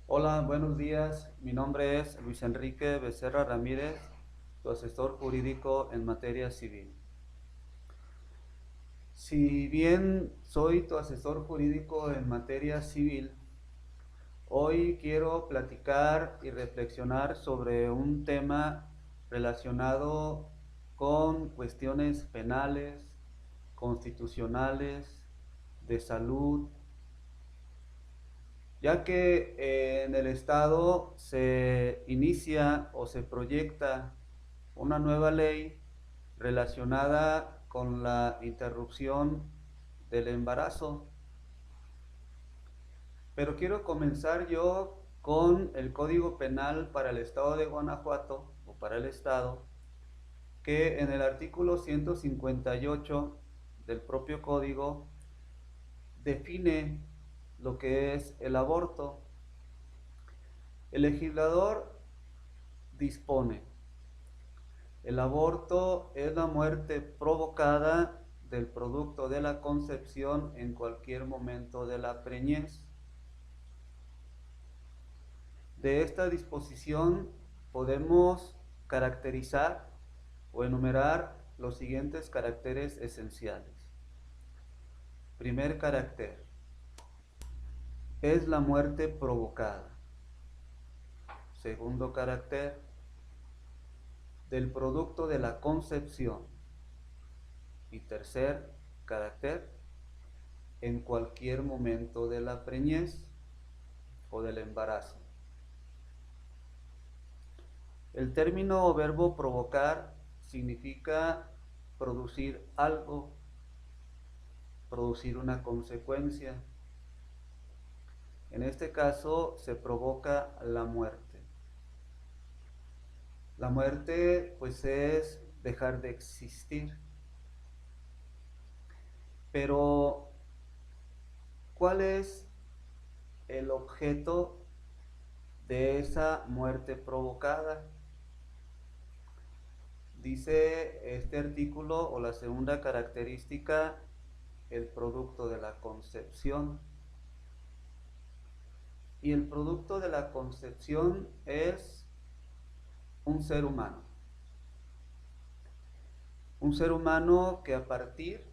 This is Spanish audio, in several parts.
Hola, buenos días. Mi nombre es Luis Enrique Becerra Ramírez, tu asesor jurídico en materia civil. Si bien soy tu asesor jurídico en materia civil, hoy quiero platicar y reflexionar sobre un tema relacionado con cuestiones penales, constitucionales, de salud, ya que en el Estado se inicia o se proyecta una nueva ley relacionada con la interrupción del embarazo. Pero quiero comenzar yo con el Código Penal para el Estado de Guanajuato, o para el Estado, que en el artículo 158 del propio código define lo que es el aborto. El legislador dispone: el aborto es la muerte provocada del producto de la concepción en cualquier momento de la preñez. De esta disposición podemos caracterizar o enumerar los siguientes caracteres esenciales. Primer carácter: es la muerte provocada. Segundo carácter: del producto de la concepción. Y tercer carácter: en cualquier momento de la preñez o del embarazo. El término o verbo provocar significa producir algo, producir una consecuencia. En este caso se provoca la muerte. La muerte pues es dejar de existir. Pero ¿cuál es el objeto de esa muerte provocada? Dice este artículo, o la segunda característica, el producto de la concepción. Y el producto de la concepción es un ser humano. Un ser humano que a partir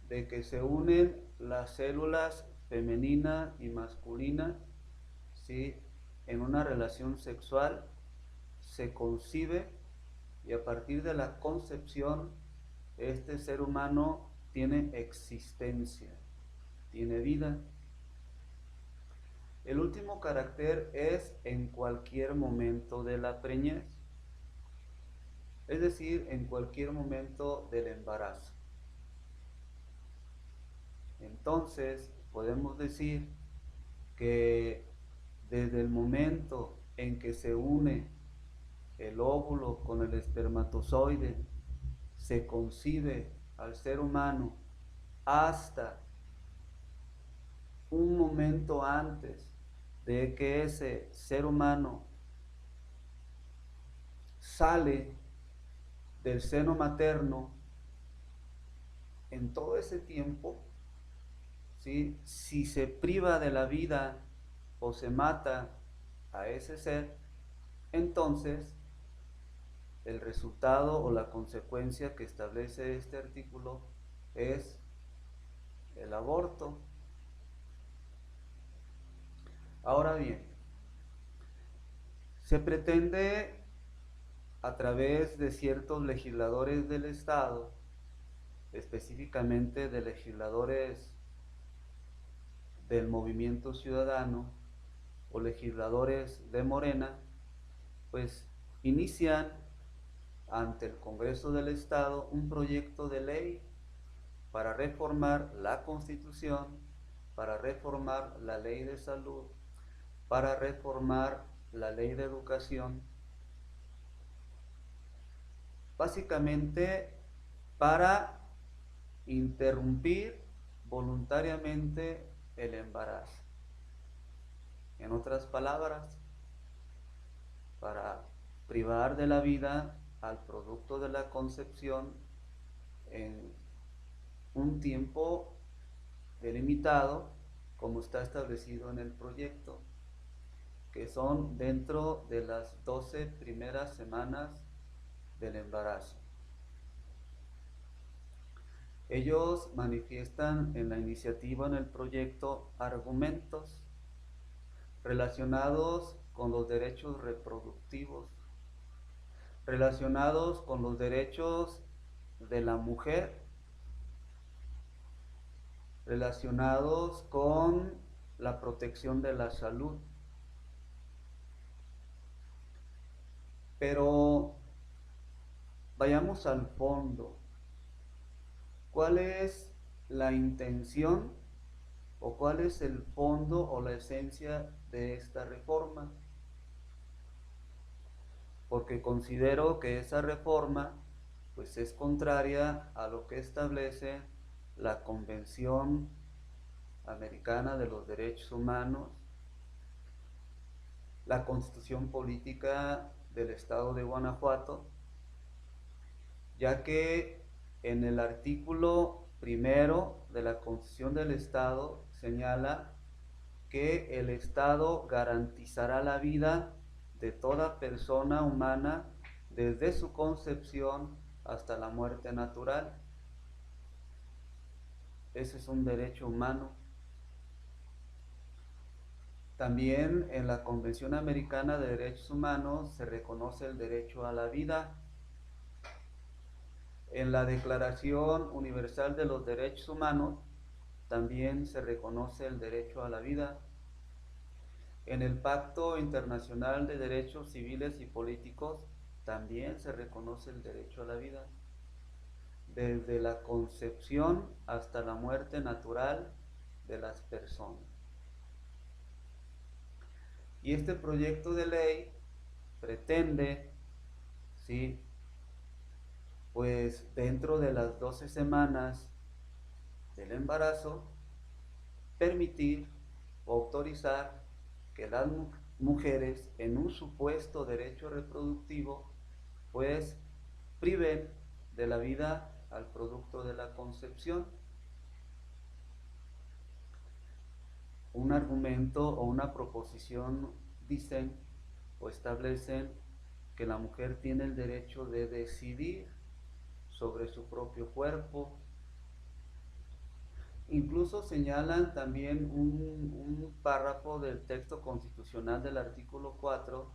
de que se unen las células femenina y masculina, ¿sí?, en una relación sexual, se concibe, y a partir de la concepción este ser humano tiene existencia, tiene vida. El último carácter es en cualquier momento de la preñez, es decir, en cualquier momento del embarazo. Entonces, podemos decir que desde el momento en que se une el óvulo con el espermatozoide, se concibe al ser humano, hasta un momento antes de que ese ser humano sale del seno materno, en todo ese tiempo, ¿sí?, si se priva de la vida o se mata a ese ser, entonces el resultado o la consecuencia que establece este artículo es el aborto. Ahora bien, se pretende, a través de ciertos legisladores del Estado, específicamente de legisladores del Movimiento Ciudadano o legisladores de Morena, pues inician ante el Congreso del Estado un proyecto de ley para reformar la Constitución, para reformar la ley de salud, para reformar la ley de educación, básicamente para interrumpir voluntariamente el embarazo. En otras palabras, para privar de la vida al producto de la concepción en un tiempo delimitado, como está establecido en el proyecto. que son dentro de las 12 primeras semanas del embarazo. Ellos manifiestan en la iniciativa, en el proyecto, argumentos relacionados con los derechos reproductivos, relacionados con los derechos de la mujer, relacionados con la protección de la salud. Pero vayamos al fondo. ¿Cuál es la intención o cuál es el fondo o la esencia de esta reforma? Porque considero que esa reforma pues es contraria a lo que establece la Convención Americana de los Derechos Humanos, la Constitución Política del Estado de Guanajuato, ya que en el artículo primero de la Constitución del Estado señala que el Estado garantizará la vida de toda persona humana desde su concepción hasta la muerte natural. Ese es un derecho humano. También en la Convención Americana de Derechos Humanos se reconoce el derecho a la vida. En la Declaración Universal de los Derechos Humanos también se reconoce el derecho a la vida. En el Pacto Internacional de Derechos Civiles y Políticos también se reconoce el derecho a la vida, desde la concepción hasta la muerte natural de las personas. Y este proyecto de ley pretende, ¿sí?, pues dentro de las 12 semanas del embarazo, permitir o autorizar que las mujeres en un supuesto derecho reproductivo pues priven de la vida al producto de la concepción. Un argumento o una proposición dicen o establecen que la mujer tiene el derecho de decidir sobre su propio cuerpo. Incluso señalan también un párrafo del texto constitucional del artículo 4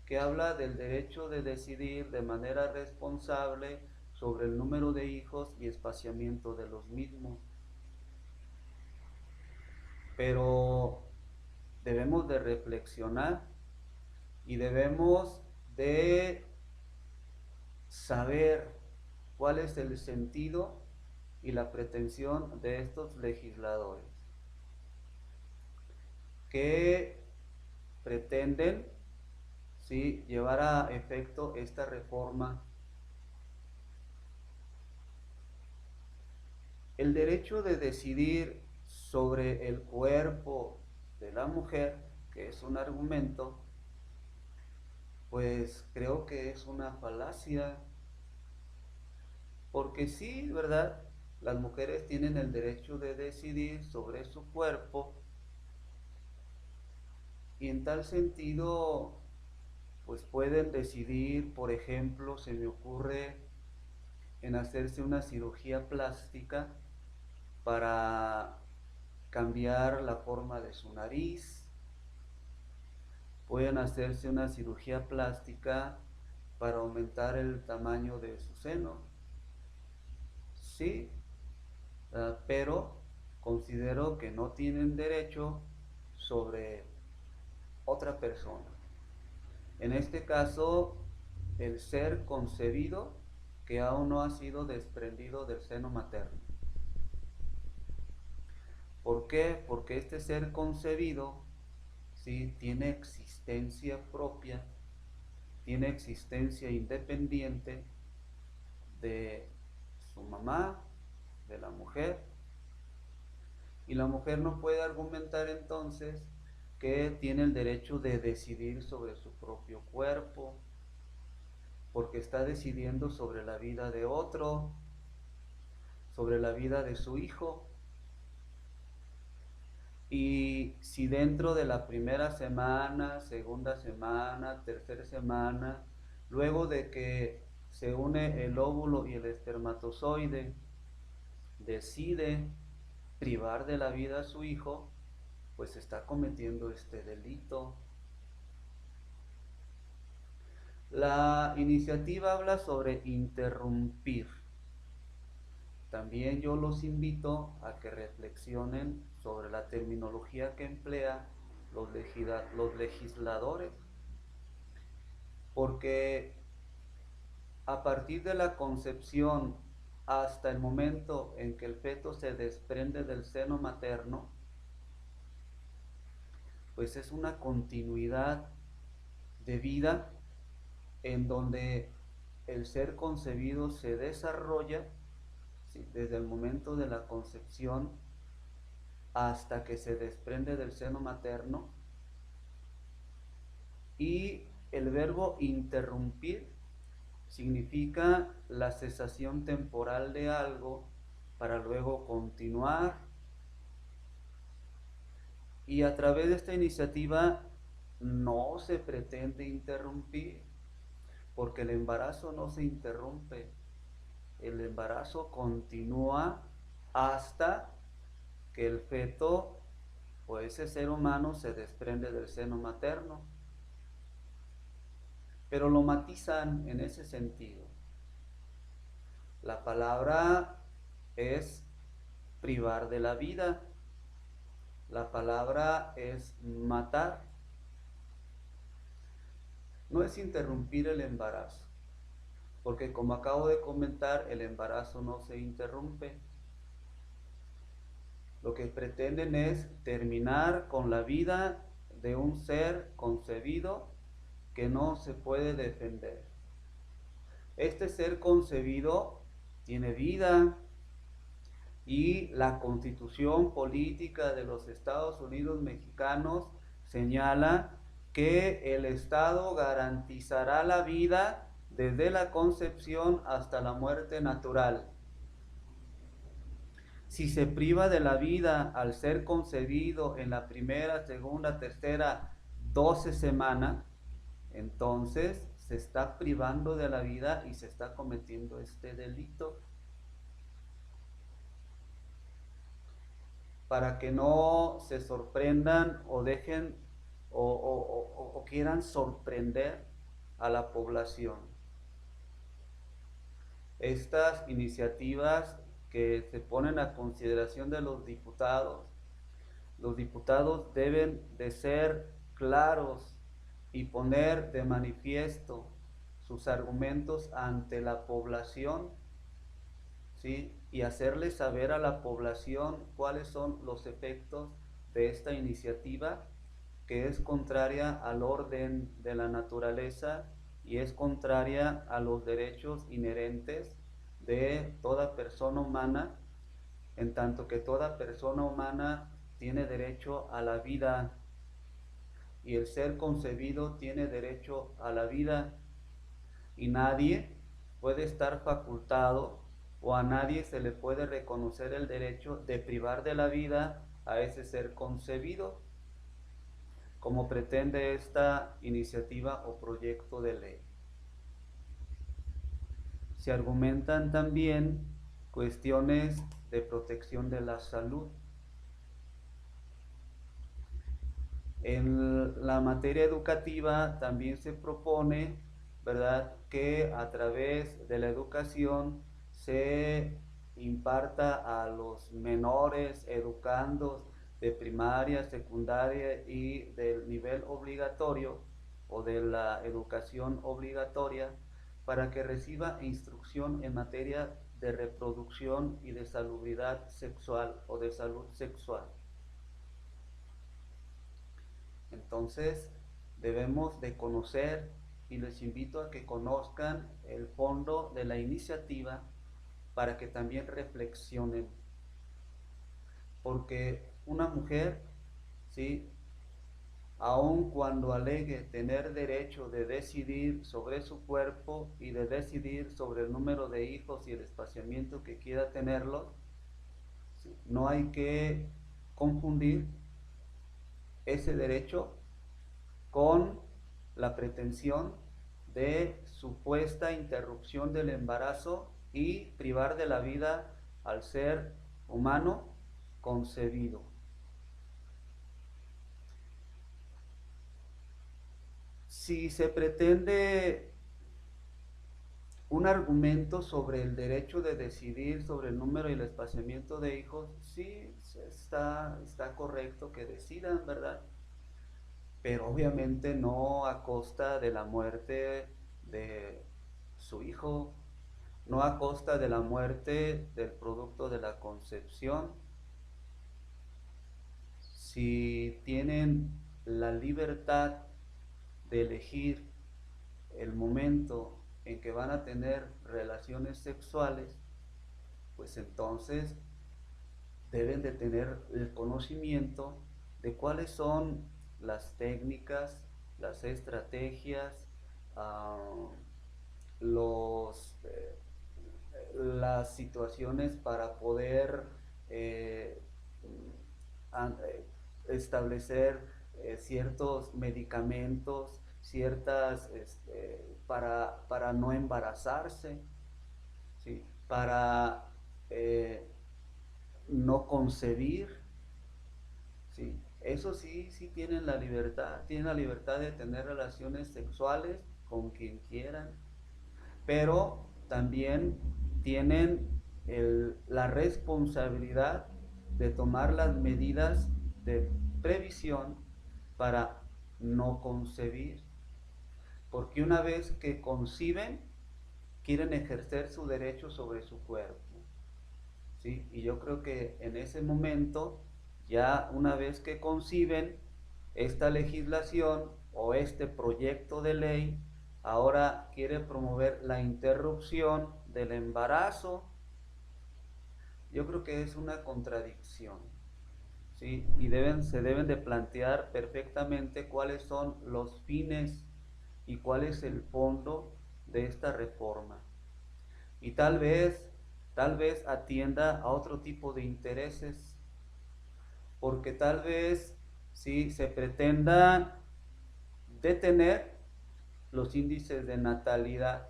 que habla del derecho de decidir de manera responsable sobre el número de hijos y espaciamiento de los mismos. Pero debemos de reflexionar y debemos de saber cuál es el sentido y la pretensión de estos legisladores que pretenden, ¿sí?, llevar a efecto esta reforma. El derecho de decidir sobre el cuerpo de la mujer, que es un argumento, pues creo que es una falacia, porque sí, ¿verdad? Las mujeres tienen el derecho de decidir sobre su cuerpo y en tal sentido, pues pueden decidir, por ejemplo, se me ocurre en hacerse una cirugía plástica para cambiar la forma de su nariz, pueden hacerse una cirugía plástica para aumentar el tamaño de su seno. Sí, pero considero que no tienen derecho sobre otra persona. En este caso, el ser concebido que aún no ha sido desprendido del seno materno. ¿Por qué? Porque este ser concebido, ¿sí?, tiene existencia propia, tiene existencia independiente de su mamá, de la mujer, y la mujer no puede argumentar entonces que tiene el derecho de decidir sobre su propio cuerpo, porque está decidiendo sobre la vida de otro, sobre la vida de su hijo. Y si dentro de la primera semana, segunda semana, tercera semana, luego de que se une el óvulo y el espermatozoide, decide privar de la vida a su hijo, pues está cometiendo este delito. La iniciativa habla sobre interrumpir. También yo los invito a que reflexionen sobre la terminología que emplea los legisladores, porque a partir de la concepción hasta el momento en que el feto se desprende del seno materno, pues es una continuidad de vida en donde el ser concebido se desarrolla, ¿sí?, desde el momento de la concepción hasta que se desprende del seno materno. Y el verbo interrumpir significa la cesación temporal de algo para luego continuar. Y a través de esta iniciativa no se pretende interrumpir, porque el embarazo no se interrumpe, el embarazo continúa hasta que el feto o ese ser humano se desprende del seno materno. Pero lo matizan en ese sentido. La palabra es privar de la vida, la palabra es matar, no es interrumpir el embarazo, porque como acabo de comentar, el embarazo no se interrumpe. Lo que pretenden es terminar con la vida de un ser concebido que no se puede defender. Este ser concebido tiene vida y la Constitución política de los Estados Unidos mexicanos señala que el Estado garantizará la vida desde la concepción hasta la muerte natural. Si se priva de la vida al ser concebido en la primera, segunda, tercera, 12 semanas, entonces se está privando de la vida y se está cometiendo este delito. Para que no se sorprendan o dejen o quieran sorprender a la población. Estas iniciativas que se ponen a consideración de los diputados deben de ser claros y poner de manifiesto sus argumentos ante la población, ¿sí?, y hacerle saber a la población cuáles son los efectos de esta iniciativa, que es contraria al orden de la naturaleza y es contraria a los derechos inherentes de toda persona humana, en tanto que toda persona humana tiene derecho a la vida y el ser concebido tiene derecho a la vida, y nadie puede estar facultado o a nadie se le puede reconocer el derecho de privar de la vida a ese ser concebido, como pretende esta iniciativa o proyecto de ley. Se argumentan también cuestiones de protección de la salud. En la materia educativa también se propone, ¿verdad?, que a través de la educación se imparta a los menores educandos de primaria, secundaria y del nivel obligatorio o de la educación obligatoria, para que reciba instrucción en materia de reproducción y de salubridad sexual o de salud sexual. Entonces debemos de conocer, y les invito a que conozcan el fondo de la iniciativa para que también reflexionen, porque una mujer, ¿sí?, aun cuando alegue tener derecho de decidir sobre su cuerpo y de decidir sobre el número de hijos y el espaciamiento que quiera tenerlos, ¿sí?, no hay que confundir ese derecho con la pretensión de supuesta interrupción del embarazo y privar de la vida al ser humano concebido. Si se pretende un argumento sobre el derecho de decidir sobre el número y el espaciamiento de hijos, sí está correcto que decidan, ¿verdad? Pero obviamente no a costa de la muerte de su hijo, no a costa de la muerte del producto de la concepción. Si tienen la libertad de elegir el momento en que van a tener relaciones sexuales, pues entonces deben de tener el conocimiento de cuáles son las técnicas, las estrategias, uh, los, las situaciones para poder eh, establecer ciertos medicamentos, ciertas para no embarazarse, ¿sí? Para no concebir, ¿sí? Eso sí, sí tienen la libertad de tener relaciones sexuales con quien quieran, pero también tienen la responsabilidad de tomar las medidas de previsión para no concebir, porque una vez que conciben, quieren ejercer su derecho sobre su cuerpo, ¿sí? Y yo creo que en ese momento, ya una vez que conciben, esta legislación o este proyecto de ley ahora quiere promover la interrupción del embarazo. Yo creo que es una contradicción, ¿sí? Y se deben de plantear perfectamente cuáles son los fines y cuál es el fondo de esta reforma. Y tal vez atienda a otro tipo de intereses, porque tal vez sí se pretenda detener los índices de natalidad.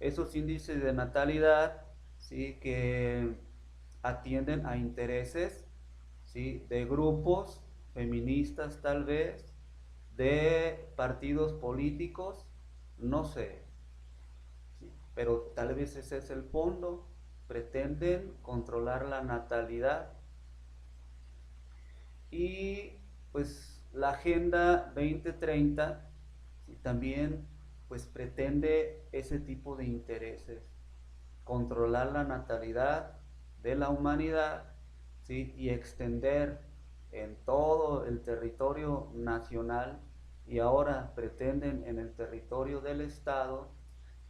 Esos índices de natalidad, sí, que atienden a intereses, sí, de grupos feministas tal vez, de partidos políticos, no sé, ¿sí? Pero tal vez ese es el fondo. Pretenden controlar la natalidad y pues la Agenda 2030, ¿sí? También pues pretende ese tipo de intereses, controlar la natalidad de la humanidad, ¿sí? Y extender en todo el territorio nacional, y ahora pretenden en el territorio del Estado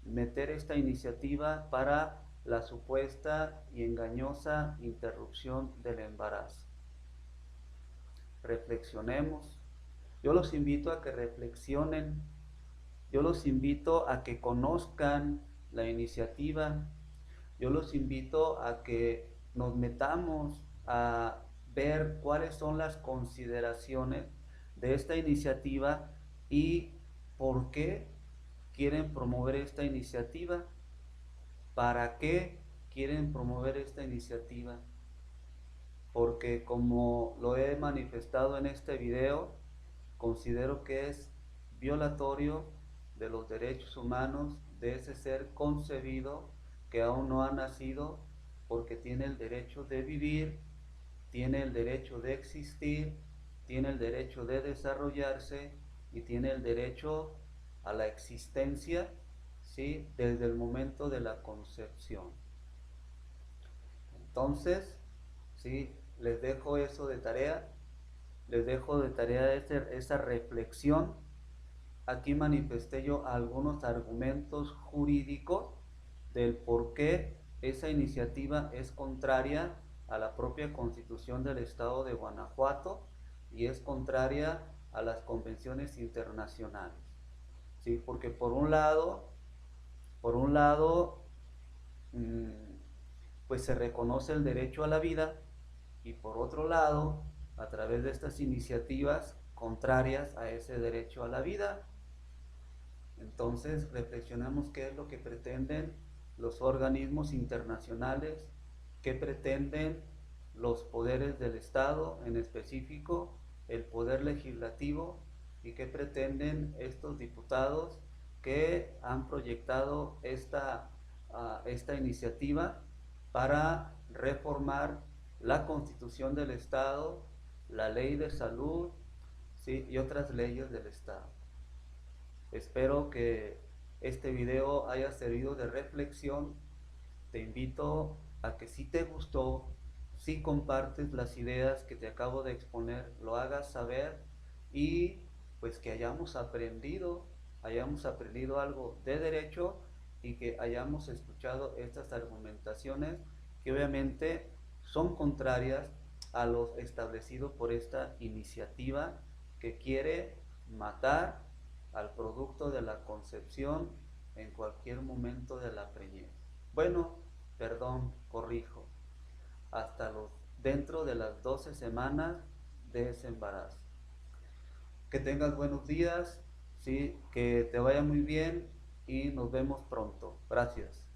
meter esta iniciativa para la supuesta y engañosa interrupción del embarazo. Reflexionemos. Yo los invito a que reflexionen, yo los invito a que conozcan la iniciativa, yo los invito a que nos metamos a ver cuáles son las consideraciones de esta iniciativa y por qué quieren promover esta iniciativa, para qué quieren promover esta iniciativa. Porque como lo he manifestado en este video, considero que es violatorio de los derechos humanos de ese ser concebido que aún no ha nacido, porque tiene el derecho de vivir, tiene el derecho de existir, tiene el derecho de desarrollarse y tiene el derecho a la existencia, ¿sí? Desde el momento de la concepción. Entonces, ¿sí? Les dejo eso de tarea, les dejo de tarea esa reflexión. Aquí manifesté yo algunos argumentos jurídicos del por qué esa iniciativa es contraria a la propia Constitución del Estado de Guanajuato y es contraria a las convenciones internacionales, ¿sí? Porque por un lado, pues se reconoce el derecho a la vida, y por otro lado, a través de estas iniciativas contrarias a ese derecho a la vida. Entonces reflexionamos qué es lo que pretenden los organismos internacionales, qué pretenden los poderes del Estado, en específico el poder legislativo, y qué pretenden estos diputados que han proyectado esta iniciativa para reformar la Constitución del Estado, la Ley de Salud, ¿sí? Y otras leyes del Estado. Espero que este video haya servido de reflexión. Te invito a que si te gustó, si compartes las ideas que te acabo de exponer, lo hagas saber, y pues que hayamos aprendido algo de derecho, y que hayamos escuchado estas argumentaciones que obviamente son contrarias a lo establecido por esta iniciativa que quiere matar al producto de la concepción en cualquier momento de la preñez. Bueno, perdón, corrijo, hasta dentro de las 12 semanas de ese embarazo. Que tengas buenos días, ¿sí? Que te vaya muy bien y nos vemos pronto. Gracias.